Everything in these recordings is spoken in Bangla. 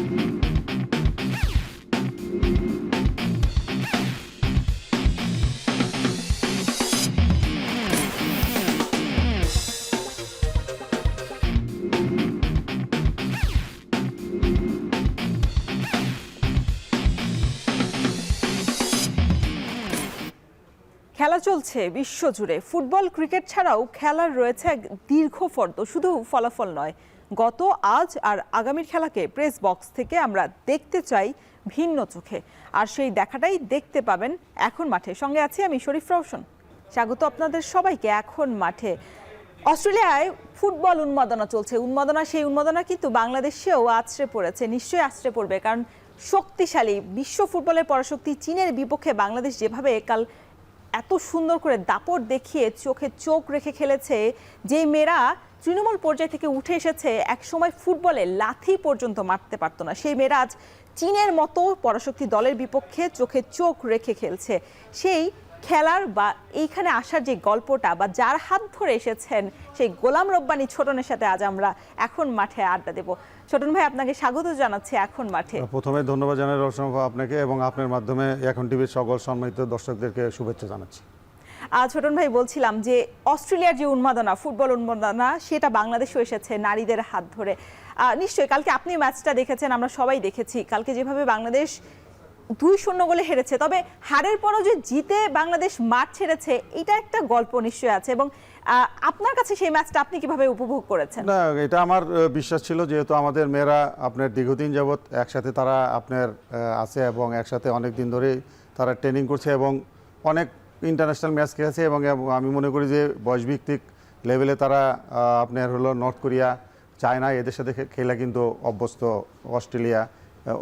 খেলা চলছে বিশ্বজুড়ে। ফুটবল ক্রিকেট ছাড়াও খেলার রয়েছে এক দীর্ঘ ফর্দ, শুধু ফলাফল নয়। গত, আজ আর আগামীর খেলাকে প্রেস বক্স থেকে আমরা দেখতে চাই ভিন্ন চোখে, আর সেই দেখাটাই দেখতে পাবেন এখন মাঠে। সঙ্গে আছি আমি শরীফ রওশন। স্বাগত আপনাদের সবাইকে এখন মাঠে। অস্ট্রেলিয়ায় ফুটবল উন্মাদনা চলছে, সেই উন্মাদনা কিন্তু বাংলাদেশেও আছড়ে পড়েছে, নিশ্চয়ই আছড়ে পড়বে, কারণ শক্তিশালী বিশ্ব ফুটবলের পরাশক্তি চীনের বিপক্ষে বাংলাদেশ যেভাবে কাল এত সুন্দর করে দাপট দেখিয়ে চোখে চোখ রেখে খেলেছে, যে মেয়েরা তৃণমূল পর্যায় থেকে উঠে এসেছে, একসময় ফুটবলে লাথি পর্যন্ত মারতে পারতো না, সেই মেয়েরা আজ চীনের মতো পরাশক্তি দলের বিপক্ষে চোখে চোখ রেখে খেলছে। সেই খেলার বা এইখানে আসার যে গল্পটা, বা যার হাত ধরে এসেছেন সেই গোলাম রব্বানী ছোটনের সাথে আজ আমরা এখন মাঠে আড্ডা দেব। ছোটন ভাই, আপনাকে স্বাগত জানাচ্ছি এখন মাঠে। প্রথমে ধন্যবাদ জানাই রওশন আপনাকে, এবং আপনার মাধ্যমে এখন টিভির সকল সম্মানিত দর্শকদেরকে শুভেচ্ছা জানাচ্ছি। ছোটন ভাই, বলছিলাম যে অস্ট্রেলিয়ার যে উন্মাদনা, ফুটবল উন্মাদনা, সেটা বাংলাদেশেও এসেছে নারীদের হাত ধরে। নিশ্চয়ই কালকে আপনি ম্যাচটা দেখেছেন, আমরা সবাই দেখেছি কালকে যেভাবে বাংলাদেশ 2-0 গোলে হেরেছে। তবে হারের পরও যে জিতে বাংলাদেশ মাঠ ছেড়েছে, এটা একটা গল্প নিশ্চয়ই আছে। এবং আপনার কাছে সেই ম্যাচটা আপনি কিভাবে উপভোগ করেছেন? না, এটা আমার বিশ্বাস ছিল, যেহেতু আমাদের মেয়েরা আপনার দীর্ঘদিন যাবৎ একসাথে তারা আপনার আছে, এবং একসাথে অনেক দিন ধরেই তারা ট্রেনিং করছে, এবং অনেক ইন্টারন্যাশনাল ম্যাচ খেলেছে, এবং আমি মনে করি যে বয়সভিত্তিক লেভেলে তারা আপনার হলো নর্থ কোরিয়া, চায়না, এদের সাথে খেলা কিন্তু অভ্যস্ত, অস্ট্রেলিয়া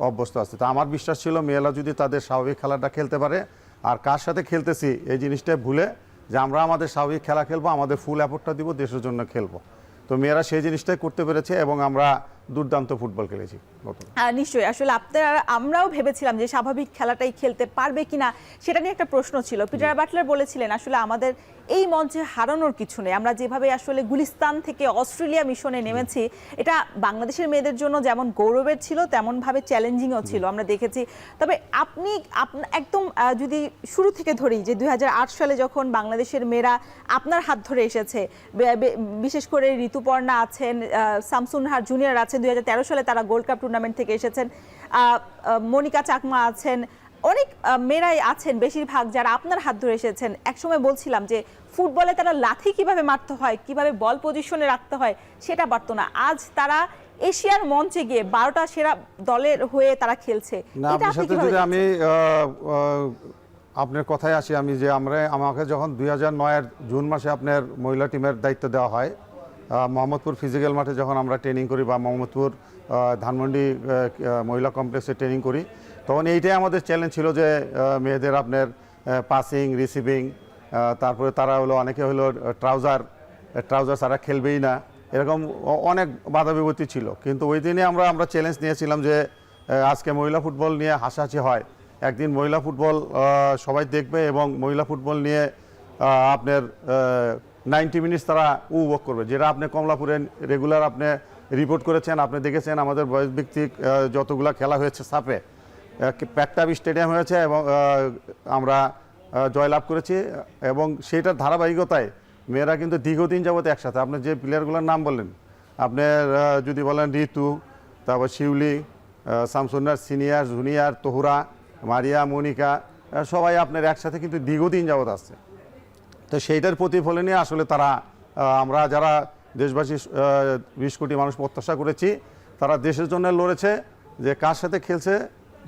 অভ্যস্ত আছে। তো আমার বিশ্বাস ছিল মেয়েরা যদি তাদের স্বাভাবিক খেলাটা খেলতে পারে, আর কার সাথে খেলতেছি এই জিনিসটা ভুলে যে আমরা আমাদের স্বাভাবিক খেলা খেলবো, আমাদের ফুল অ্যাফোর্টটা দিব, দেশের জন্য খেলবো, তো মেয়েরা সেই জিনিসটাই করতে পেরেছে, এবং আমরা দুর্দান্ত ফুটবল খেলেছি। নিশ্চয়ই, আসলে আমরাও ভেবেছিলাম যে স্বাভাবিক খেলাটাই খেলতে পারবে কিনা, সেটা নিয়ে একটা প্রশ্ন ছিল। পিটার বাটলার বলেছিলেন আসলে আমাদের এই মঞ্চে হারানোর কিছু নেই, আমরা যেভাবে আসলে গুলিস্তান থেকে অস্ট্রেলিয়া মিশনে নেমেছি, এটা বাংলাদেশের মেয়েদের জন্য যেমন গৌরবের ছিল, তেমনভাবে চ্যালেঞ্জিংও ছিল, আমরা দেখেছি। তবে আপনি একদম যদি শুরু থেকে ধরি, যে 2008 সালে যখন বাংলাদেশের মেয়েরা আপনার হাত ধরে এসেছে, বিশেষ করে ঋতুপর্ণা আছেন, শামসুন্নাহার জুনিয়র আছেন, 2013 সালে তারা গোল্ড কাপ টুর্নামেন্ট থেকে এসেছেন, মনিকা চাকমা আছেন, অনেক মেয়েরাই আছেন বেশিরভাগ যারা আপনার হাত ধরে এসেছেন। একসময় বলছিলাম যে ফুটবলে তারা লাথি কিভাবে মারতে হয়, কিভাবে বল পজিশনে রাখতে হয়, সেটা পারতো না। আজ তারা এশিয়ার মঞ্চে গিয়ে 12টা সেরা দলের হয়ে তারা খেলছে। আমি আপনার কথায় আসি, আমাকে যখন 2009-এর জুন মাসে আপনার মহিলা টিমের দায়িত্ব দেওয়া হয়, মোহাম্মদপুর ফিজিক্যাল মাঠে যখন আমরা ট্রেনিং করি, বা মোহাম্মদপুর ধানমন্ডি মহিলা কমপ্লেক্সে ট্রেনিং করি, তখন এইটাই আমাদের চ্যালেঞ্জ ছিল যে মেয়েদের আপনার পাসিং, রিসিভিং, তারপরে তারা হলো অনেকে হলো ট্রাউজার তারা খেলবেই না, এরকম অনেক বাধা বিপত্তি ছিল। কিন্তু ওই দিনে আমরা চ্যালেঞ্জ নিয়েছিলাম যে আজকে মহিলা ফুটবল নিয়ে হাসাহাসি হয়, একদিন মহিলা ফুটবল সবাই দেখবে, এবং মহিলা ফুটবল নিয়ে আপনার 90 মিনিটস তারা উপভোগ করবে, যেটা আপনি কমলাপুরে রেগুলার আপনি রিপোর্ট করেছেন, আপনি দেখেছেন আমাদের বয়সভিত্তিক যতগুলো খেলা হয়েছে সাপে, প্যাকটাবি স্টেডিয়াম হয়েছে, এবং আমরা জয়লাভ করেছি, এবং সেইটার ধারাবাহিকতায় মেয়েরা কিন্তু দীর্ঘদিন যাবত একসাথে। আপনি যে প্লেয়ারগুলোর নাম বললেন, আপনার যদি বলেন ঋতু, তারপর শিউলি, শামসুন্নার সিনিয়র, জুনিয়র, তোহরা, মারিয়া, মনিকা, সবাই আপনার একসাথে কিন্তু দীর্ঘদিন যাবত আসছে। তো সেইটার প্রতিফলনে আসলে তারা, আমরা যারা দেশবাসী 20 কোটি মানুষ প্রত্যাশা করেছি, তারা দেশের জন্য লড়েছে, যে কার সাথে খেলছে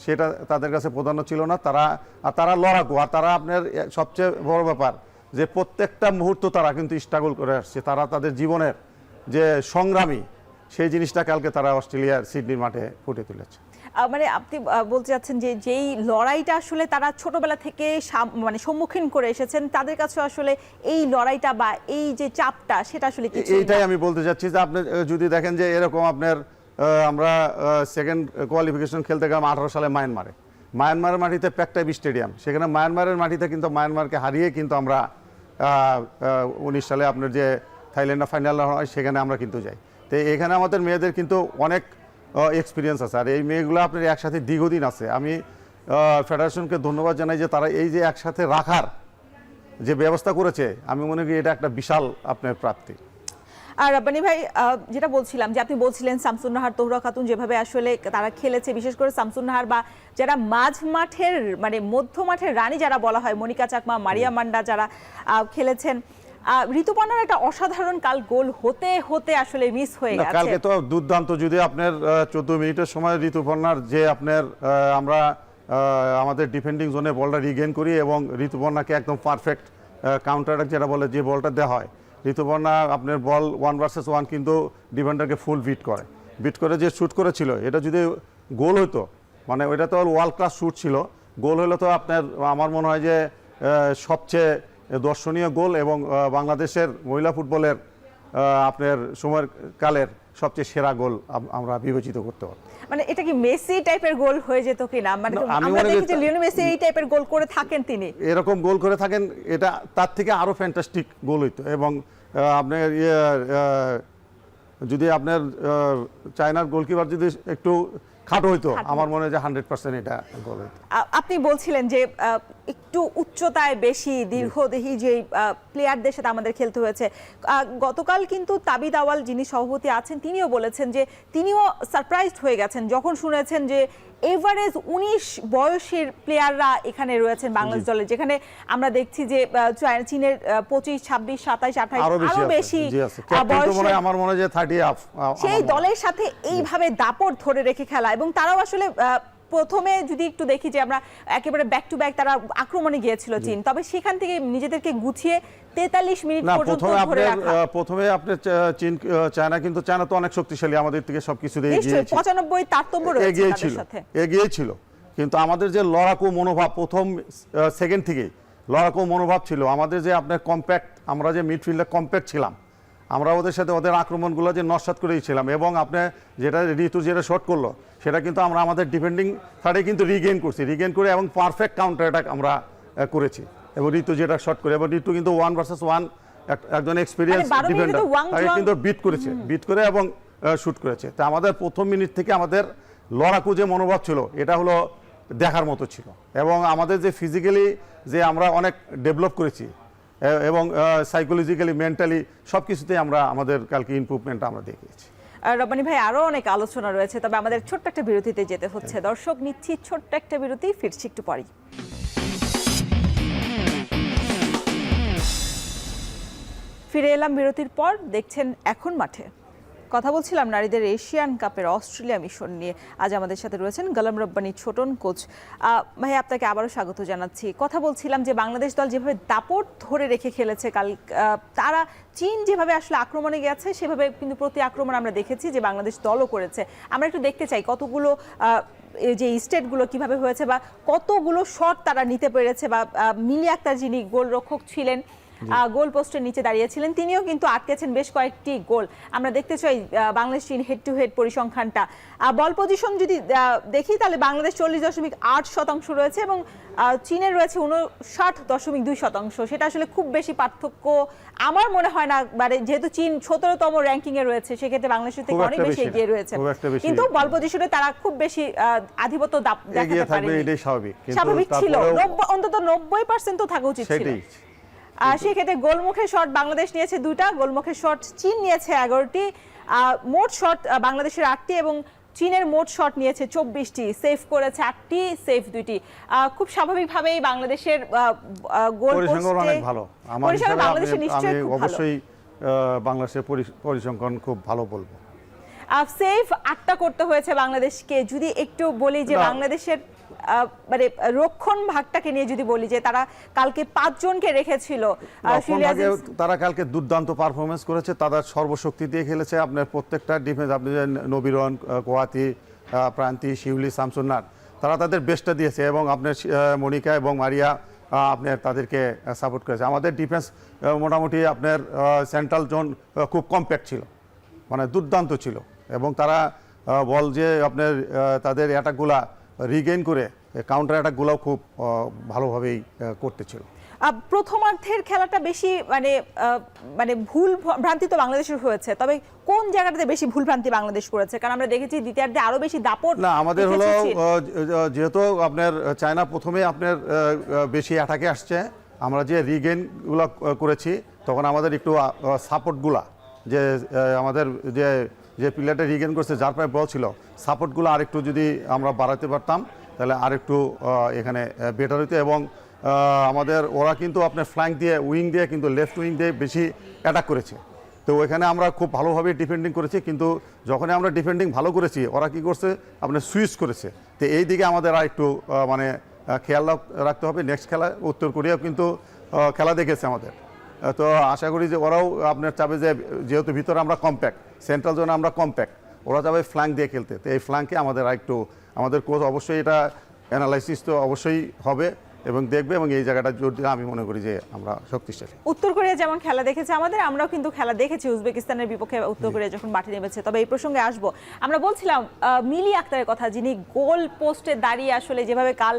সেটা তাদের কাছে প্রাধান্য ছিল না, তারা লড়াকু। আর তারা আপনার সবচেয়ে বড় ব্যাপার যে প্রত্যেকটা মুহূর্ত তারা কিন্তু স্ট্রাগল করে আসছে, তারা তাদের জীবনের যে সংগ্রামী, সেই জিনিসটা কালকে তারা অস্ট্রেলিয়ার সিডনির মাঠে ফুটে তুলেছে। মানে আপনি বলতে চাচ্ছেন যে যেই লড়াইটা আসলে তারা ছোটবেলা থেকে সম্মুখীন করে এসেছেন, তাদের কাছে আসলে এই লড়াইটা বা এই যে চাপটা, সেটা আসলে কিছু। এইটাই আমি বলতে চাচ্ছি যে আপনি যদি দেখেন যে এরকম আপনার আমরা সেকেন্ড কোয়ালিফিকেশন খেলতে গেলাম 18 সালে মায়ানমারের মাটিতে প্যাকটাবি স্টেডিয়াম, সেখানে মায়ানমারের মাটিতে কিন্তু মায়ানমারকে হারিয়ে কিন্তু আমরা 19 সালে আপনার যে থাইল্যান্ডের ফাইনাল হয়, সেখানে আমরা কিন্তু যাই। তো এখানে আমাদের মেয়েদের কিন্তু অনেক এক্সপিরিয়েন্স আছে। আর এই মেয়েগুলো আপনার একসাথে দীর্ঘদিন আছে। আমি ফেডারেশনকে ধন্যবাদ জানাই যে তারা এই যে একসাথে রাখার যে ব্যবস্থা করেছে, আমি মনে করি এটা একটা বিশাল আপনার প্রাপ্তি। আর রব্বানী ভাই, যেটা বলছিলাম যে আপনি বলছিলেন শামসুন নাহার, তহুরা খাতুন যেভাবে আসলে তারা খেলেছে, বিশেষ করে শামসুন নাহার বা যারা মাঝ মাঠের মানে মধ্য মাঠের রানী যারা বলা হয়, মনিকা চাকমা, মারিয়া মান্ডা যারা খেলেছেন, ঋতুপর্ণার একটা অসাধারণ কাল গোল হতে হতে আসলে মিস হয়ে গেছে। কালকে তো দুর্দান্ত, যদি আপনার 14 মিনিটের সময় ঋতুপর্ণার যে আপনার আমরা আমাদের ডিফেন্ডিং জোনে বলটা রিগেইন করি এবং ঋতুপর্ণাকে একদম পারফেক্ট কাউন্টার অ্যাটাক যেটা বলে, যে বলটা দেওয়া হয়, ঋতুপর্ণা আপনার বল 1 ভার্সেস 1 কিন্তু ডিফেন্ডারকে ফুল বিট করে যে শ্যুট করেছিল, এটা যদি গোল হতো, মানে ওইটা তো ওয়ার্ল্ড ক্লাস শ্যুট ছিল, গোল হলে তো আপনার আমার মনে হয় যে সবচেয়ে দর্শনীয় গোল এবং বাংলাদেশের মহিলা ফুটবলের আপনার সময়ের কালের সবচেয়ে সেরা গোল আমরা বিবেচিত করতে পারি। মানে এটা কি মেসি টাইপের গোল হয়ে যেত কিনা? মানে আমরা দেখি যে লিওনেল মেসি এই টাইপের গোল করে থাকেন, তিনি এরকম গোল করে থাকেন, এটা তার থেকে আরো ফ্যান্টাস্টিক গোল হইতো। এবং আপনার যদি আপনার চায়নার গোলকিপার যদি একটু খাটো হইতো, আমার মনে হয় যে 100% এটা গোল হইতো। আপনি বলছিলেন যে একটু উচ্চতায় বেশি দীর্ঘদেহী যে প্লেয়ারদের সাথে আমাদের খেলতে হয়েছে। গতকাল কিন্তু তাবিদ আওয়াল যিনি সভাপতি আছেন, তিনিও বলেছেন যে তিনিও সারপ্রাইজড হয়ে গেছেন যখন শুনেছেন যে এভারেজ 19 বয়সের প্লেয়াররা এখানে রয়েছেন বাংলাদেশ দলে, যেখানে আমরা দেখছি যে চীনের 25, 26, 27, 28 আরো বেশি বয়সের, আমার মনে হয় যে 30 আপ সেই দলের সাথে এইভাবে দাপট ধরে রেখে খেলা। এবং তারাও আসলে প্রথমে যদি একটু দেখি যে আমরা একেবারে ব্যাক টু ব্যাক তারা আক্রমণে গিয়েছিল চীন, তবে সেখান থেকে নিজেদেরকে গুছিয়ে 43 মিনিট পর্যন্ত ধরে রাখা। প্রথমে আপনি চায়না তো অনেক শক্তিশালী, আমাদের থেকে সবকিছু দিয়ে 95 তারতম্য রয়েছে তাদের সাথে, এগিয়েছিল। কিন্তু আমাদের যে লড়াকু মনোভাব প্রথম সেকেন্ড থেকে লড়াকু মনোভাব ছিল, আমাদের যে আপনার কম্প্যাক্ট, আমরা যে মিডফিল্ডে কম্প্যাক্ট ছিলাম, আমরা ওদের সাথে ওদের আক্রমণগুলো যে নস্বাত করেছিলাম। এবং আপনি যেটা ঋতু যেটা শট করলো, সেটা কিন্তু আমরা আমাদের ডিফেন্ডিং থার্ডে কিন্তু রিগেইন করে এবং পারফেক্ট কাউন্টার অ্যাটাক আমরা করেছি। এবং ঋতু যেটা শট করে, এবং ঋতু কিন্তু 1 ভার্সেস 1 একজন এক্সপিরিয়েন্স ডিফেন্ডার, তাকে কিন্তু বিট করে এবং শুট করেছে। তা আমাদের প্রথম মিনিট থেকে আমাদের লড়াকু যে মনোভাব ছিল, এটা হলো দেখার মতো ছিল। এবং আমাদের যে ফিজিক্যালি যে আমরা অনেক ডেভেলপ করেছি এবং সাইকোলজিক্যালি, মেন্টালি সব কিছুতেই আমরা আমাদের কালকে ইমপ্রুভমেন্ট আমরা দেখিয়েছি। রব্বানী ভাই, আরো অনেক আলোচনা রয়েছে, তবে আমাদের ছোট্ট একটা বিরতিতে যেতে হচ্ছে। দর্শক, নিচ্ছি ছোট্ট একটা বিরতি, ফিরছি একটু পরেই। ফিরে এলাম বিরতির পর, দেখছেন এখন মাঠে। কথা বলছিলাম নারীদের এশিয়ান কাপের অস্ট্রেলিয়া মিশন নিয়ে। আজ আমাদের সাথে রয়েছেন গোলাম রব্বানী ছোটন, কোচ। ভাই, আপনাকে আবারও স্বাগত জানাচ্ছি। কথা বলছিলাম যে বাংলাদেশ দল যেভাবে দাপট ধরে রেখে খেলেছে কাল, তারা চীন যেভাবে আসলে আক্রমণে গেছে, সেভাবে কিন্তু প্রতি আক্রমণ আমরা দেখেছি যে বাংলাদেশ দলও করেছে। আমরা একটু দেখতে চাই কতগুলো যে স্টেটগুলো কিভাবে হয়েছে বা কতগুলো শট তারা নিতে পেরেছে, বা মিলি আক্তার যিনি গোলরক্ষক ছিলেন, গোল পোস্টের নিচে দাঁড়িয়েছিলেন, তিনিও কিন্তু আটকেছেন বেশ কয়েকটি গোল। আমরা দেখতে চাই বাংলাদেশ চীন হেড টু হেড পরিসংখ্যানটা। বল পজিশন যদি দেখি, তাহলে বাংলাদেশ 40.8% রয়েছে এবং চীনের রয়েছে 59.2%। সেটা আসলে খুব বেশি পার্থক্য আমার মনে হয় না, মানে যেহেতু চীন 17তম র্যাঙ্কিং এ রয়েছে, সেক্ষেত্রে বাংলাদেশের থেকে অনেক বেশি এগিয়ে রয়েছে, কিন্তু বল পজিশনে তারা খুব বেশি আধিপত্য দেখাতে পারেনি। স্বাভাবিক ছিল, অন্তত 90% তো থাকা উচিত ছিল। সেক্ষেত্রে গোলমুখের শট বাংলাদেশ নিয়েছে 2টা, গোলমুখের শট চীন নিয়েছে 11টি, মোট শট বাংলাদেশের 8টি এবং চীনের মোট শট নিয়েছে 24টি, সেভ করেছে 8টি, সেভ 2টি। খুব স্বাভাবিকভাবেই বাংলাদেশের গোল পোস্টে অনেক ভালো। আমার হিসাবে বাংলাদেশের নিশ্চয়ই খুব ভালো, অবশ্যই বাংলাদেশের পরিসংখ্যান খুব ভালো বলবো। সেভ 8টা করতে হয়েছে বাংলাদেশকে। যদি একটু বলি যে বাংলাদেশের মানে রক্ষণ ভাগটাকে নিয়ে যদি বলি, যে তারা কালকে 5 জনকে রেখেছিল, তারা কালকে দুর্দান্ত পারফরমেন্স করেছে, তাদের সর্বশক্তি দিয়ে খেলেছে। আপনার প্রত্যেকটা ডিফেন্স, আপনি নবীরন, কোয়াতি, প্রান্তি, শিউলি, শামসুন্নার, তারা তাদের বেস্টটা দিয়েছে এবং আপনার মনিকা এবং মারিয়া আপনার তাদেরকে সাপোর্ট করেছে। আমাদের ডিফেন্স মোটামুটি আপনার সেন্ট্রাল জোন খুব কম্প্যাক্ট ছিল, মানে দুর্দান্ত ছিল, এবং তারা বল যে আপনার তাদের অ্যাটাকগুলা রিগেইন করে কাউন্টার অ্যাটাকগুলোও খুব ভালোভাবেই করতেছিল। প্রথমার্ধের খেলাটা বেশি মানে ভুল ভ্রান্তি তো বাংলাদেশের হয়েছে, তবে কোন জায়গাটাতে বেশি ভুল ভ্রান্তি বাংলাদেশ করেছে? কারণ আমরা দেখেছি দ্বিতীয়ার্ধে আরো বেশি দাপট না, আমাদের হলো যেহেতু আপনার চায়না প্রথমে আপনার বেশি অ্যাটাকে আসছে, আমরা যে রিগেইনগুলো করেছি তখন আমাদের একটু সাপোর্টগুলা যে আমাদের যে প্লেয়ারটা রিগেইন করছে যার পায়ে বল ছিল, সাপোর্টগুলো আরেকটু যদি আমরা বাড়াতে পারতাম তাহলে আরেকটু এখানে বেটার হইতো। এবং আমাদের ওরা কিন্তু আপনার ফ্ল্যাঙ্ক দিয়ে উইং দিয়ে কিন্তু লেফট উইং দিয়ে বেশি অ্যাটাক করেছে, তো ওইখানে আমরা খুব ভালোভাবে ডিফেন্ডিং করেছি। কিন্তু যখনই আমরা ডিফেন্ডিং ভালো করেছি ওরা কি করছে আপনার সুইচ করেছে, তো এই দিকে আমাদের আর একটু মানে খেয়াল রাখতে হবে। নেক্সট খেলা উত্তর কোরিয়াও কিন্তু খেলা দেখেছে আমাদের, তো আশা করি যে ওরাও আপনার চাবে যে যেহেতু ভিতরে আমরা কম্প্যাক্ট, সেন্ট্রাল জোনে আমরা কম্প্যাক্ট, ওরা যাবে ফ্ল্যাঙ্ক দিয়ে খেলতে, তো এই ফ্ল্যাঙ্কে আমাদের আর একটু আমাদের কোচ অবশ্যই এটা অ্যানালাইসিস তো অবশ্যই হবে এবং দেখবে, এবং এই জায়গাটা জোর দিয়ে আমি মনে করি যে আমরা শক্তিশালী। উত্তর কোরিয়া যেমন খেলা দেখেছে আমরাও কিন্তু খেলা দেখেছি উজবেকিস্তানের বিপক্ষে উত্তর কোরিয়া যখন মাঠে নেমেছে। তবে এই প্রসঙ্গে আসবো, আমরা বলছিলাম মিলি আক্তারের কথা, যিনি গোল পোস্টে দাঁড়িয়ে আসলে যেভাবে কাল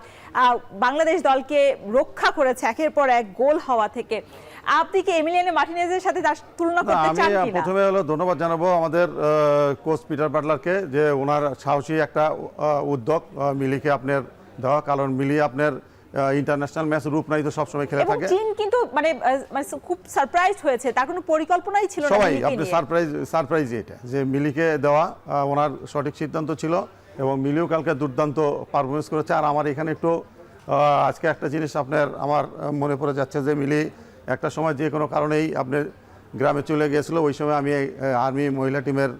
বাংলাদেশ দলকে রক্ষা করেছে একের পর এক গোল হওয়া থেকে, আপনি কি এমিলিয়ানো মার্টিনেজের সাথে তার তুলনা করতে চান কিনা? আমি প্রথমে হলো ধন্যবাদ জানাবো আমাদের কোচ পিটার বাটলারকে, যে ওনার সাহসী একটা উদ্যোগ মিলিকে আপনার দেওয়া, কারণ মিলি আপনার ইন্টারন্যাশনাল ম্যাচ রূপ নাই তো সবসময় খেলে থাকে। চীন কিন্তু মানে খুব সারপ্রাইজ হয়েছে, তার কোনো পরিকল্পনাই ছিল না। সবাই আপনি সারপ্রাইজ এটা যে মিলিকে দেওয়া ওনার সঠিক সিদ্ধান্ত ছিল, এবং মিলিও কালকে দুর্দান্ত পারফরমেন্স করেছে। আর আমার এখানে একটু আজকে একটা জিনিস আমার মনে পড়ে যাচ্ছে যে মিলি একটা সময় যে কোনো কারণেই আপনার গ্রামে চলে গিয়েছিল, ওই সময় আমি আর্মি মহিলা টিমের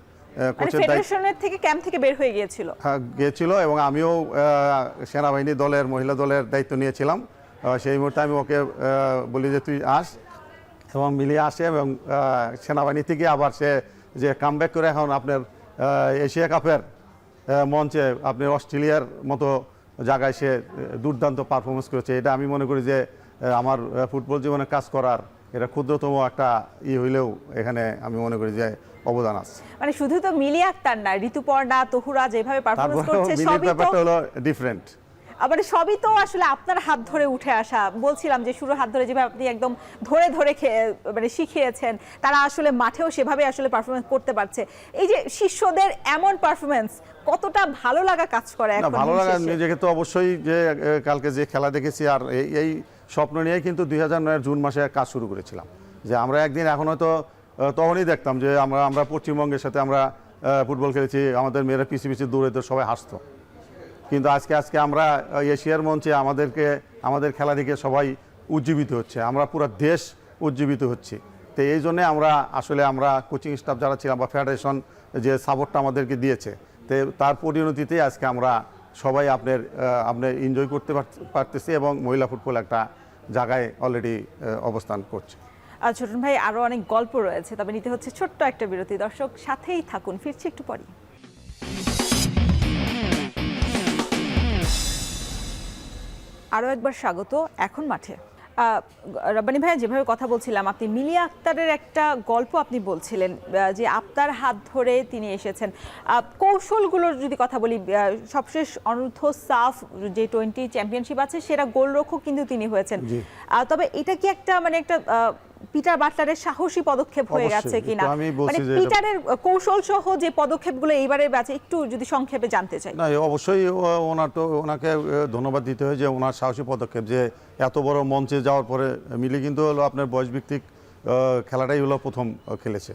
কোচের ফেডারেশনের থেকে ক্যাম্প থেকে বের হয়ে গিয়েছিল এবং আমিও সেনাবাহিনী দলের মহিলা দলের দায়িত্ব নিয়েছিলাম। সেই মুহূর্তে আমি ওকে বলি যে তুই আস, এবং মিলিয়ে আসে, এবং সেনাবাহিনী থেকে আবার সে যে কামব্যাক করে এখন আপনার এশিয়া কাপের মঞ্চে আপনি অস্ট্রেলিয়ার মতো জায়গায় সে দুর্দান্ত পারফরমেন্স করেছে। এটা আমি মনে করি যে আমার ফুটবল জীবনে কাজ করার এটা ক্ষুদ্রতম একটা হইলেও এখানে আমি মনে করি যে অবদান আছে। মানে শুধু তো মিলি আক্তার না, ঋতুপর্ণা, তহুরা যেভাবে পারফরমেন্স করছে সবই তো হলো ডিফারেন্ট। আবার সবই তো আসলে আপনার হাত ধরে উঠে আসা। বলছিলাম যে শুরু হাত ধরে যেভাবে আপনি একদম ধরে ধরে মানে শিখিয়েছেন, তারা আসলে মাঠেও সেভাবে আসলে পারফরমেন্স করতে পারছে। এই যে শিষ্যদের এমন পারফরমেন্স কতটা ভালো লাগা কাজ করে এখন? ভালো লাগা নিজেকে তো অবশ্যই, যে কালকে যে খেলা দেখেছি আর এই স্বপ্ন নিয়ে কিন্তু 2009 জুন মাসে কাজ শুরু করেছিলাম, যে আমরা একদিন এখন হয়তো তখনই দেখতাম যে আমরা পশ্চিমবঙ্গের সাথে আমরা ফুটবল খেলেছি, আমাদের মেয়েরা পিছিয়ে পিছিয়ে দৌড়ে তো সবাই হাসতো। কিন্তু আজকে আমরা এশিয়ার মঞ্চে আমাদের খেলা দেখে সবাই উজ্জীবিত হচ্ছে, আমরা পুরো দেশ উজ্জীবিত হচ্ছি। তো এই জন্যে আমরা কোচিং স্টাফ যারা ছিলাম বা ফেডারেশন যে সাপোর্টটা আমাদেরকে দিয়েছে, তো তার পরিণতিতে আজকে আমরা সবাই আপনার এনজয় করতে পারতেছি, এবং মহিলা ফুটবল একটা জায়গায় অলরেডি অবস্থান করছে। ছোটন ভাই, আরো অনেক গল্প রয়েছে, তবে নিতে হচ্ছে ছোট্ট একটা বিরতি। দর্শক সাথেই থাকুন, ফিরছি একটু পরে। আরো একবার স্বাগত এখন মাঠে। রব্বানী ভাইয়া, যেভাবে কথা বলছিলাম, আপনি মিলি আক্তারের একটা গল্প আপনি বলছিলেন যে আপনার হাত ধরে তিনি এসেছেন। কৌশলগুলোর যদি কথা বলি, সবশেষ অনূর্ধ্ব সাফ যে 20 চ্যাম্পিয়নশিপ আছে সেটা গোলরক্ষক কিন্তু তিনি হয়েছেন। তবে এটা কি একটা পিটার বাটলারের সাহসী পদক্ষেপ হয়ে গেছে কিনা? মানে পিটারের কৌশল সহ যে পদক্ষেপগুলো এইবারের ব্যাচে একটু যদি সংক্ষেপে জানতে চাই। না, অবশ্যই ওনাকে ধন্যবাদ দিতে হয় যে ওনার সাহসী পদক্ষেপ, যে এত বড় মঞ্চে যাওয়ার পরে মিলি কিন্তু হলো আপনার বয়সভিত্তিক খেলাটাই হলো প্রথম খেলেছে,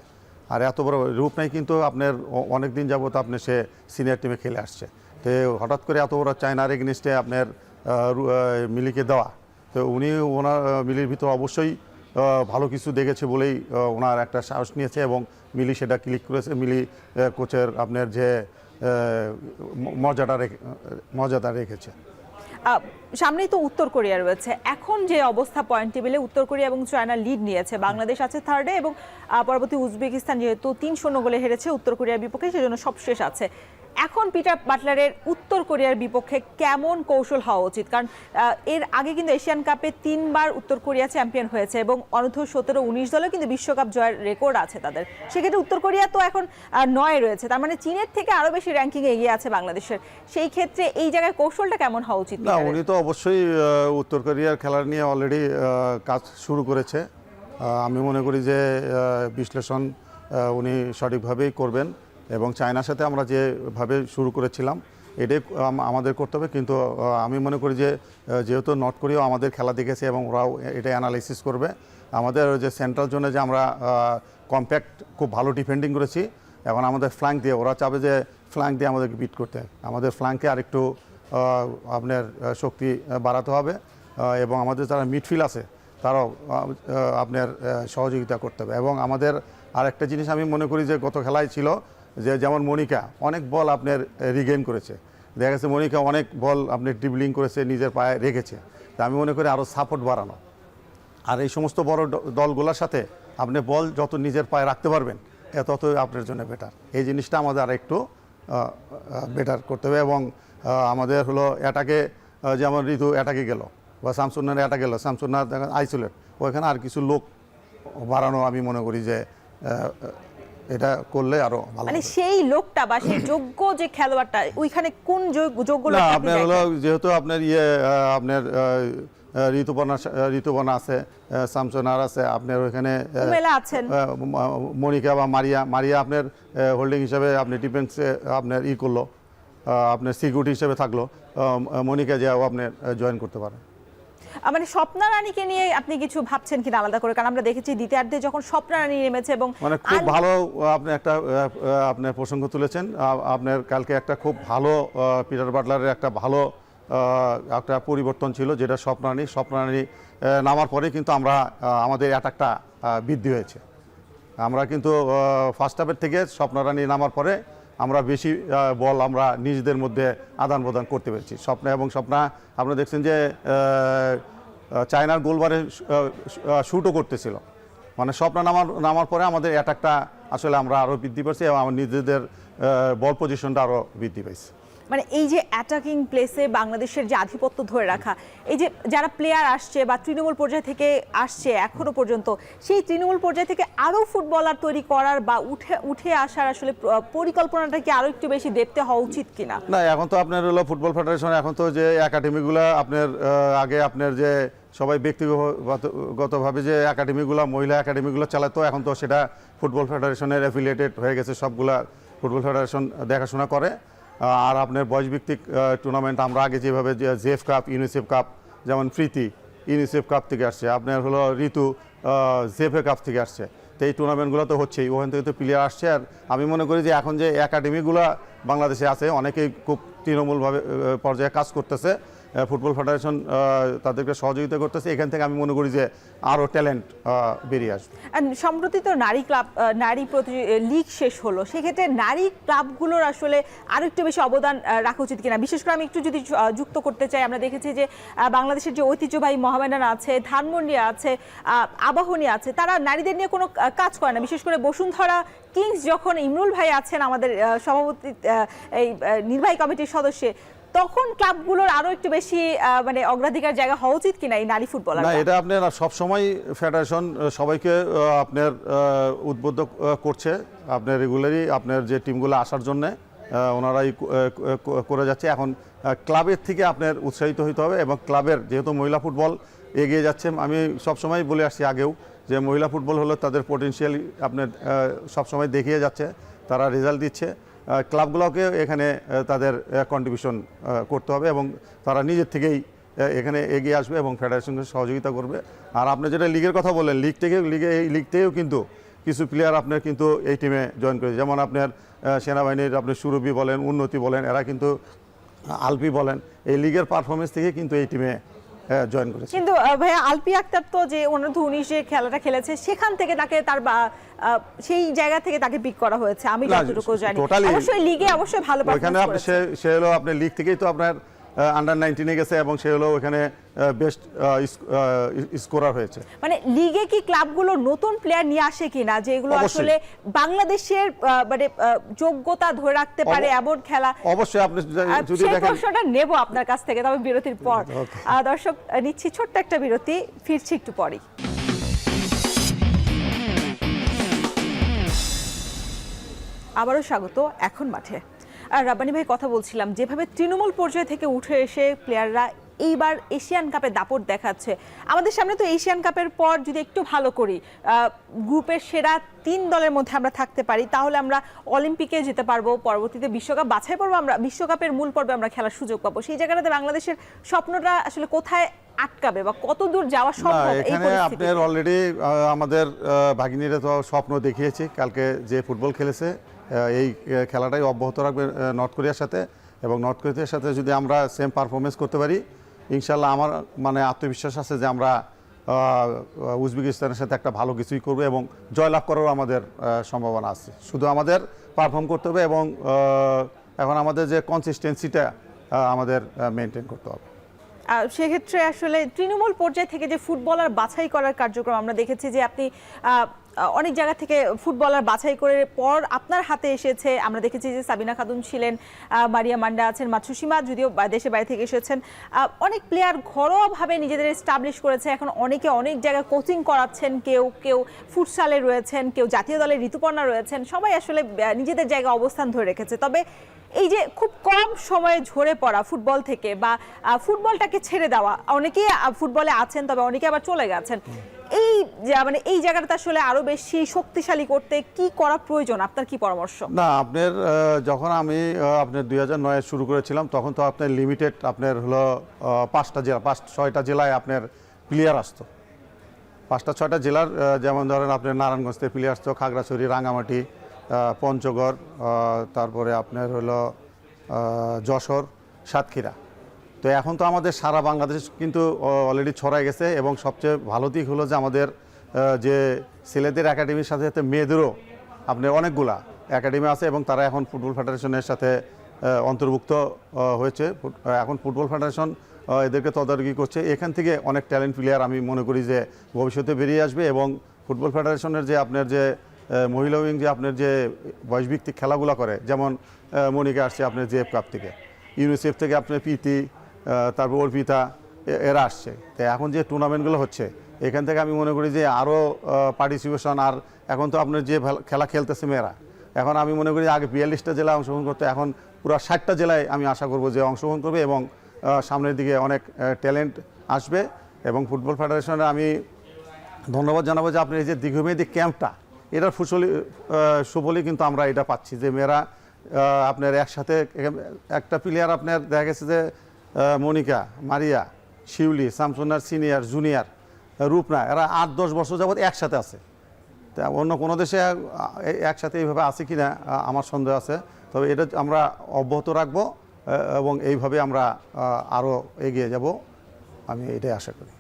আর এত বড় রূপ নাই কিন্তু আপনার অনেক দিন যাবত আপনি সে সিনিয়র টিমে খেলে আসছে, তো হঠাৎ করে এত বড় চায়নার এগেনিস্টে আপনার মিলিকে দেওয়া, তো ওনার মিলির ভিতর অবশ্যই ভালো কিছু দেখেছে বলেই ওনার একটা সাহস নিয়েছে, এবং মিলি সেটা ক্লিক করেছে। মিলি কোচের আপনার যে মর্যাদা রেখেছে। সামনেই তো উত্তর কোরিয়া রয়েছে, এখন যে অবস্থা পয়েন্ট টেবিলে উত্তর কোরিয়া এবং চায়না লিড নিয়েছে, বাংলাদেশ আছে থার্ডে, এবং পরবর্তী উজবেকিস্তান যেহেতু 3-0 গোলে হেরেছে উত্তর কোরিয়ার বিপক্ষে, সেজন্য সবশেষ আছে। এখন পিটার বাটলারের উত্তর কোরিয়ার বিপক্ষে কেমন কৌশল হওয়া উচিত? কারণ এর আগে কিন্তু এশিয়ান কাপে 3 বার উত্তর কোরিয়া চ্যাম্পিয়ন হয়েছে এবং অনূর্ধ্ব 17-19 দলেও কিন্তু বিশ্বকাপ জয়ের রেকর্ড আছে তাদের। সেক্ষেত্রে উত্তর কোরিয়া তো এখন 9 রয়েছে, তার মানে চীনের থেকে আরো বেশি র্যাঙ্কিং এগিয়ে আছে বাংলাদেশের। সেই ক্ষেত্রে এই জায়গায় কৌশলটা কেমন হওয়া উচিত? না, উনি তো অবশ্যই উত্তর কোরিয়ার খেলার নিয়ে অলরেডি কাজ শুরু করেছে। আমি মনে করি যে বিশ্লেষণ উনি সঠিকভাবেই করবেন এবং চায়নার সাথে আমরা যেভাবে শুরু করেছিলাম এটাই আমাদের করতে হবে। কিন্তু আমি মনে করি যে যেহেতু নর্থ কোরিয়াও আমাদের খেলা দেখেছে এবং ওরাও এটা অ্যানালাইসিস করবে, আমাদের যে সেন্ট্রাল জোনে যে আমরা কম্প্যাক্ট খুব ভালো ডিফেন্ডিং করেছি, এখন আমাদের ফ্ল্যাঙ্ক দিয়ে ওরা চাবে যে ফ্ল্যাঙ্ক দিয়ে আমাদেরকে বিট করতে হবে। আমাদের ফ্ল্যাঙ্কে আরেকটু আপনার শক্তি বাড়াতে হবে এবং আমাদের যারা মিডফিল্ড আছে তারাও আপনার সহযোগিতা করতে হবে। এবং আমাদের আরেকটা জিনিস আমি মনে করি যে গত খেলায় ছিল যে যেমন মনিকা অনেক বল আপনার রিগেইন করেছে, দেখা গেছে মনিকা অনেক বল আপনি ড্রিবলিং করেছে, নিজের পায়ে রেখেছে। তা আমি মনে করি আরও সাপোর্ট বাড়ানো, আর এই সমস্ত বড় দলগুলোর সাথে আপনি বল যত নিজের পায়ে রাখতে পারবেন ততই আপনার জন্য বেটার। এই জিনিসটা আমাদের আর একটু বেটার করতে হবে। এবং আমাদের হলো অ্যাটাকে যেমন ঋতু অ্যাটাকে গেল বা শামসুন্নার অ্যাটাক গেল, শামসুন্নার আইসোলেট, ওইখানে আর কিছু লোক বাড়ানো আমি মনে করি যে এটা করলে আরো ভালো। মানে সেই লোকটা বা সেই যোগ্য যে খেলোয়াড়টা ওইখানে কোন যোগ্য লোক? আপনার হলো যেহেতু আপনার আপনার ঋতুপর্ণা আছে, শামসুন্নার আছে, আপনার ওইখানে মনিকা বা মারিয়া আপনার হোল্ডিং হিসাবে আপনি ডিফেন্সে আপনার করলো, আপনার সিকিউরিটি হিসেবে থাকলো, মনিকা যে আপনার জয়েন করতে পারে। মানে স্বপ্না রানীকে নিয়ে আপনি কিছু ভাবছেন কিনা আলাদা করে? কারণ আমরা দেখেছি দ্বিতীয়ার্ধে যখন স্বপ্না রানী নেমেছে এবং মানে খুব ভালো আপনি একটা আপনার প্রসঙ্গ তুলেছেন। আপনার কালকে একটা খুব ভালো পিটার বাটলারের একটা ভালো একটা পরিবর্তন ছিল, যেটা স্বপ্না রানী নামার পরে কিন্তু আমরা আমাদের অ্যাটাকটা বৃদ্ধি হয়েছে। আমরা কিন্তু ফার্স্ট হাফের থেকে স্বপ্না রানী নামার পরে আমরা বেশি বল আমরা নিজেদের মধ্যে আদান প্রদান করতে পেরেছি। স্বপ্না আপনারা দেখছেন যে চায়নার গোলবারে শুটও করতেছিল। মানে স্বপ্না নামার পরে আমাদের অ্যাটাকটা আসলে আমরা আরও বৃদ্ধি পাচ্ছি এবং আমার নিজেদের বল পজিশনটা আরও বৃদ্ধি পাইছে। মানে এই যে অ্যাটাকিং প্লেসে বাংলাদেশের যে আধিপত্য ধরে রাখা, এই যে যারা প্লেয়ার আসছে বা তৃণমূল পর্যায় থেকে আসছে এখনো পর্যন্ত, সেই তৃণমূল পর্যায় থেকে আরও ফুটবলার তৈরি করার বা উঠে আসার আসলে পরিকল্পনাটা কি আরও একটু বেশি দেখতে হওয়া উচিত কিনা? না, এখন তো আপনার হলো ফুটবল ফেডারেশন এখন তো যে একাডেমিগুলো আপনার আগে আপনার যে সবাই ব্যক্তিগতভাবে যে একাডেমিগুলো মহিলা একাডেমিগুলো চালাতো, এখন তো সেটা ফুটবল ফেডারেশনের অ্যাফিলিয়েটেড হয়ে গেছে, সবগুলা ফুটবল ফেডারেশন দেখাশোনা করে। আর আপনার বয়সভিত্তিক টুর্নামেন্ট আমরা আগে যেভাবে জেএফ কাপ, ইউনিসেফ কাপ, যেমন প্রীতি ইউনিসেফ কাপ থেকে আসছে, আপনার হলো ঋতু জেফে কাপ থেকে আসছে, তো এই টুর্নামেন্টগুলো তো হচ্ছেই, ওখান থেকে তো প্লেয়ার আসছে। আর আমি মনে করি যে এখন যে একাডেমিগুলো বাংলাদেশে আছে অনেকেই খুব তৃণমূলভাবে পর্যায়ে কাজ করতেছে, ফুটবল ফেডারেশন তাদেরকে সহযোগিতা করতেছে। এখান থেকে আমি মনে করি যে আরও ট্যালেন্ট বেরিয়ে আসবে। সম্প্রতি তো নারী লিগ শেষ হলো, সেক্ষেত্রে নারী ক্লাবগুলোর আসলে আরও একটু বেশি অবদান রাখা উচিত কিনা? বিশেষ করে আমি একটু যদি যুক্ত করতে চাই, আমরা দেখেছি যে বাংলাদেশের যে ঐতিহ্যবাহী মোহামেডান আছে, ধানমন্ডি আছে, আবাহনী আছে, তারা নারীদের নিয়ে কোনো কাজ করে না। বিশেষ করে বসুন্ধরা কিংস যখন ইমরুল ভাই আছেন আমাদের সভাপতি, এই নির্বাহী কমিটির সদস্য, তখন ক্লাবগুলোর আরো একটু বেশি মানে অগ্রাধিকার জায়গা হওয়া উচিত কিনা এই নারী ফুটবলার? না, এটা আপনার সবসময় ফেডারেশন সবাইকে আপনার উদ্বুদ্ধ করছে, আপনার রেগুলারই আপনার যে টিমগুলো আসার জন্যে ওনারাই করে যাচ্ছে। এখন ক্লাবের থেকে আপনার উৎসাহিত হইতে হবে এবং ক্লাবের যেহেতু মহিলা ফুটবল এগিয়ে যাচ্ছে, আমি সবসময় বলে আসছি আগেও যে মহিলা ফুটবল হলো তাদের পোটেনশিয়াল আপনার সবসময় দেখিয়ে যাচ্ছে, তারা রেজাল্ট দিচ্ছে। ক্লাবগুলোকে এখানে তাদের কন্ট্রিবিউশন করতে হবে এবং তারা নিজের থেকেই এখানে এগিয়ে আসবে এবং ফেডারেশনকে সহযোগিতা করবে। আর আপনি যেটা লিগের কথা বললেন, এই লিগ থেকেও কিন্তু কিছু প্লেয়ার আপনার কিন্তু এই টিমে জয়েন করেছে, যেমন আপনার সেনাবাহিনীর আপনি সুরভি বলেন, উন্নতি বলেন, এরা কিন্তু আলপি বলেন, এই লিগের পারফরমেন্স থেকে কিন্তু এই টিমে জয়েন করেছে। কিন্তু ভাইয়া আলপি আক্তার তো যে অনূর্ধ্ব 19 যে খেলাটা খেলেছে সেখান থেকে তাকে তার সেই জায়গা থেকে তাকে পিক করা হয়েছে, আমি যতটুকু জানি। অবশ্যই লিগে অবশ্যই ভালো পারফরম্যান্স করেছে। সে হলো আপনার লিগ থেকেই তো আপনার আন্ডার 19-এ গেছে এবং সে হলো ওখানে বেস্ট স্কোরার হয়েছে। মানে লিগে কি ক্লাবগুলো নতুন প্লেয়ার নিয়ে আসে কিনা যেগুলো আসলে বাংলাদেশের মানে যোগ্যতা ধরে রাখতে পারে এমন খেলা? অবশ্যই আপনি যদি সেই দেখেন, প্রশ্নটা নেব আপনার কাছ থেকে, তবে বিরতির পর। দর্শক, নিচ্ছি ছোট্ট একটা বিরতি, ফিরছি একটু পরেই। আবারও স্বাগত এখন মাঠে। আর রাব্বানী ভাই, কথা বলছিলাম যেভাবে তৃণমূল পর্যায় থেকে উঠে এসে প্লেয়াররা এইবার এশিয়ান কাপে দাপট দেখাচ্ছে। আমাদের সামনে তো এশিয়ান কাপের পর যদি একটু ভালো করি, গ্রুপের সেরা 3 দলের মধ্যে আমরা থাকতে পারি, তাহলে আমরা অলিম্পিকে যেতে পারবো, পরবর্তীতে বিশ্বকাপ বাছাই পর্ব, আমরা বিশ্বকাপের মূল পর্বে আমরা খেলার সুযোগ পাবো। সেই জায়গাটাতে বাংলাদেশের স্বপ্নটা আসলে কোথায় আটকাবে বা কত দূর যাওয়া সম্ভব এই এখানে পরিস্থিতিতে? আপনার অলরেডি আমাদের ভাগিনীরা তো স্বপ্ন দেখিয়েছে, কালকে যে ফুটবল খেলেছে এই খেলাটাই অব্যাহত রাখবে নর্থ কোরিয়ার সাথে, এবং নর্থ কোরিয়ার সাথে যদি আমরা সেম পারফরমেন্স করতে পারি, ইনশাল্লাহ আমার মানে আত্মবিশ্বাস আছে যে আমরা উজবেকিস্তানের সাথে একটা ভালো কিছুই করবো এবং জয়লাভ করারও আমাদের সম্ভাবনা আছে। শুধু আমাদের পারফর্ম করতে হবে এবং এখন আমাদের যে কনসিস্টেন্সিটা আমাদের মেনটেন করতে হবে। সেক্ষেত্রে আসলে তৃণমূল পর্যায় থেকে যে ফুটবলার বাছাই করার কার্যক্রম আমরা দেখেছি যে আপনি অনেক জায়গা থেকে ফুটবলার বাছাই করে পর আপনার হাতে এসেছে। আমরা দেখেছি যে সাবিনা খাতুন ছিলেন, মারিয়া মান্ডা আছেন, মাতসুসীমা যদিও দেশে বাইরে থেকে এসেছেন। অনেক প্লেয়ার ঘরোয়াভাবে নিজেদের এস্টাবলিশ করেছে, এখন অনেকে অনেক জায়গায় কোচিং করাচ্ছেন, কেউ ফুটসালে রয়েছেন, কেউ জাতীয় দলের ঋতুপর্ণা রয়েছেন, সবাই আসলে নিজেদের জায়গায় অবস্থান ধরে রেখেছে। তবে এই যে খুব কম সময়ে ঝরে পড়া ফুটবল থেকে বা ফুটবলটাকে ছেড়ে দেওয়া, অনেকেই ফুটবলে আছেন তবে অনেকে আবার চলে গেছেন, এই মানে এই জায়গাটা আসলে আরো বেশি শক্তিশালী করতে কি করা প্রয়োজন, আপনার কি পরামর্শ? না, আপনার যখন আমি আপনার 2009-এ শুরু করেছিলাম তখন তো আপনার লিমিটেড আপনার হলো 5-6টা জেলায় আপনার প্লেয়ার আসতো। 5-6টা জেলার যেমন ধরেন আপনার নারায়ণগঞ্জ থেকে প্লেয়ার আসতো, খাগড়াছড়ি, রাঙামাটি, পঞ্চগড়, তারপরে আপনার হলো যশোর, সাতক্ষীরা। তো এখন তো আমাদের সারা বাংলাদেশ কিন্তু অলরেডি ছড়ায় গেছে এবং সবচেয়ে ভালো দিক হলো যে আমাদের যে ছেলেদের একাডেমির সাথে সাথে মেয়েদেরও আপনার অনেকগুলা একাডেমি আছে এবং তারা এখন ফুটবল ফেডারেশনের সাথে অন্তর্ভুক্ত হয়েছে। এখন ফুটবল ফেডারেশন এদেরকে তদারকি করছে। এখান থেকে অনেক ট্যালেন্ট প্লেয়ার আমি মনে করি যে ভবিষ্যতে বেরিয়ে আসবে এবং ফুটবল ফেডারেশনের যে আপনার যে মহিলা উইং যে আপনার যে বয়সভিত্তিক খেলাগুলো করে, যেমন মনিকা আসছে আপনার জেএফ কাপ থেকে, ইউনিসেফ থেকে আপনার প্রীতি, তারপর অর্পিতা, এরা আসছে। তো এখন যে টুর্নামেন্টগুলো হচ্ছে এখান থেকে আমি মনে করি যে আরও পার্টিসিপেশন, আর এখন তো আপনার যে খেলা খেলতেছে মেয়েরা, এখন আমি মনে করি আগে 42টা জেলায় অংশগ্রহণ করতে, এখন পুরো 60টা জেলায় আমি আশা করব যে অংশগ্রহণ করবে এবং সামনের দিকে অনেক ট্যালেন্ট আসবে। এবং ফুটবল ফেডারেশনে আমি ধন্যবাদ জানাবো যে আপনি এই যে দীর্ঘমেয়াদী ক্যাম্পটা, এটার সুফলই কিন্তু আমরা এটা পাচ্ছি যে মেয়েরা আপনার একসাথে একটা প্লেয়ার আপনার দেখা গেছে যে মনিকা, মারিয়া, শিউলি, শামসুন্নার সিনিয়র, জুনিয়র, রূপনা, এরা 8-10 বছর যাবৎ একসাথে আছে। তা অন্য কোনো দেশে একসাথে এইভাবে আছে কিনা আমার সন্দেহ আছে, তবে এটা আমরা অব্যাহত রাখবো এবং এইভাবে আমরা আরও এগিয়ে যাব, আমি এটাই আশা করি।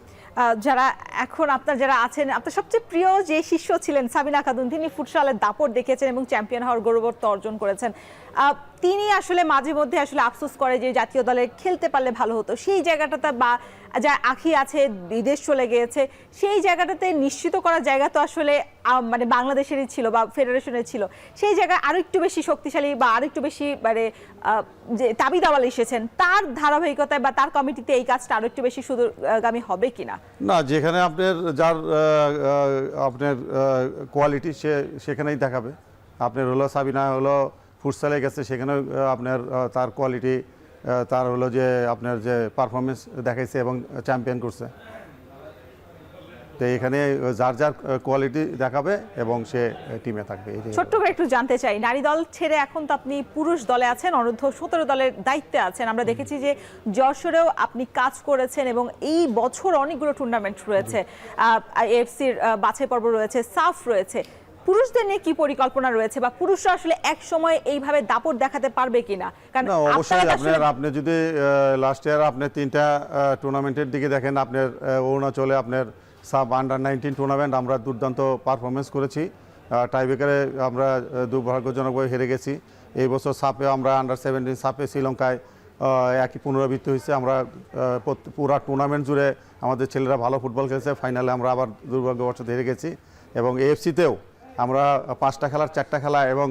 যারা এখন আপনার যারা আছেন, আপনার সবচেয়ে প্রিয় যে শিষ্য ছিলেন সাবিনা খাতুন, তিনি ফুটসালের দাপট দেখিয়েছেন এবং চ্যাম্পিয়ন হওয়ার গৌরবত্ব অর্জন করেছেন। তিনি আসলে মাঝে মধ্যে আসলে আফসোস করে যে জাতীয় দলে খেলতে পারলে ভালো হতো। সেই জায়গাটাতে বা যা আঁখি আছে বিদেশ চলে গিয়েছে, সেই জায়গাটাতে নিশ্চিত করার জায়গা তো আসলে মানে বাংলাদেশেরই ছিল বা ফেডারেশনের ছিল। সেই জায়গায় আরো একটু বেশি শক্তিশালী বা আরো একটু বেশি মানে যে দাবি দাওয়াল এসেছেন, তার ধারাবাহিকতায় বা তার কমিটিতে এই কাজটা আরো একটু বেশি সুদূরগামী হবে কিনা? না, যেখানে আপনার যার আপনার কোয়ালিটি সেখানেই দেখাবে। আপনার হলো সাবিনা হলো ফুটসালে গেছে, সেখানেও আপনার তার কোয়ালিটি, তার হলো যে আপনার যে পারফরমেন্স দেখাইছে এবং চ্যাম্পিয়ন করছে। তো এখানে যার যার কোয়ালিটি দেখাবে এবং সে টিমে থাকবে। ছোট্ট করে একটু জানতে চাই, নারী দল ছেড়ে এখন তো আপনি পুরুষ দলে আছেন, অনূর্ধ্ব 17 দলের দায়িত্বে আছেন। আমরা দেখেছি যে যশোরেও আপনি কাজ করেছেন এবং এই বছর অনেকগুলো টুর্নামেন্ট রয়েছে, এএফসির বাছাই পর্ব রয়েছে, সাফ রয়েছে। পুরুষদের নিয়ে কি পরিকল্পনা রয়েছে বা পুরুষরা আসলে এক সময় এইভাবে দাপট দেখাতে পারবে কিনা? কারণ অবশ্যই আপনি যদি লাস্ট ইয়ার আপনি 3টা টুর্নামেন্টের দিকে দেখেন, আপনার অরুণাচলে আপনার সাব আন্ডার 19 টুর্নামেন্ট আমরা দুর্দান্ত পারফরমেন্স করেছি, টাইব্রেকারে আমরা দুর্ভাগ্যজনকভাবে হেরে গেছি। এই বছর সাপে আমরা আন্ডার 17 সাপে শ্রীলঙ্কায় একই পুনরাবৃত্তি হয়েছে। আমরা পুরা টুর্নামেন্ট জুড়ে আমাদের ছেলেরা ভালো ফুটবল খেলছে, ফাইনালে আমরা আবার দুর্ভাগ্যবশত হেরে গেছি। এবং এএফসিতেও আমরা 5টা খেলার 4টা খেলা এবং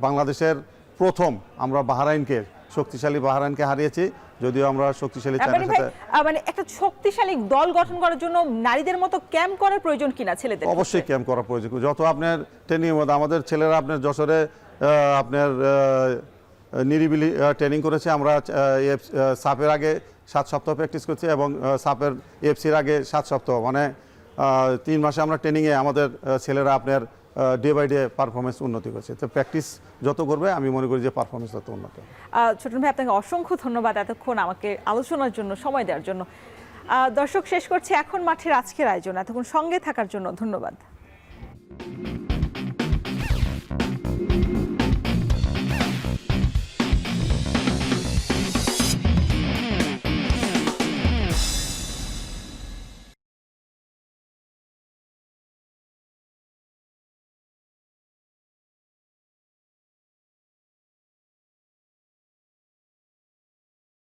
বাংলাদেশের প্রথম আমরা বাহরাইনকে, শক্তিশালী বাহরাইনকে হারিয়েছি, যদিও আমরা শক্তিশালী মানে একটা শক্তিশালী দল গঠন করার জন্য নারীদের মতো ক্যাম্প করার প্রয়োজন কিনা ছেলেদের? অবশ্যই ক্যাম্প করা প্রয়োজন। যত আপনার ট্রেনিং মধ্যে আমাদের ছেলেরা আপনার যশোরে আপনার নিরিবিলি ট্রেনিং করেছে। আমরা সাপের আগে 7 সপ্তাহ প্র্যাকটিস করছি এবং সাপের এফসির আগে 7 সপ্তাহ, মানে 3 মাসে আমরা ট্রেনিংয়ে আমাদের ছেলেরা আপনার ডে বাই ডে পারফরমেন্স উন্নতি করছে। তো প্র্যাকটিস যত করবে আমি মনে করি যে পারফরমেন্স তত উন্নত। ছোটন ভাই, আপনাকে অসংখ্য ধন্যবাদ এতক্ষণ আমাকে আলোচনার জন্য সময় দেওয়ার জন্য। দর্শক, শেষ করছি এখন মাঠের আজকের আয়োজন। এতক্ষণ সঙ্গে থাকার জন্য ধন্যবাদ।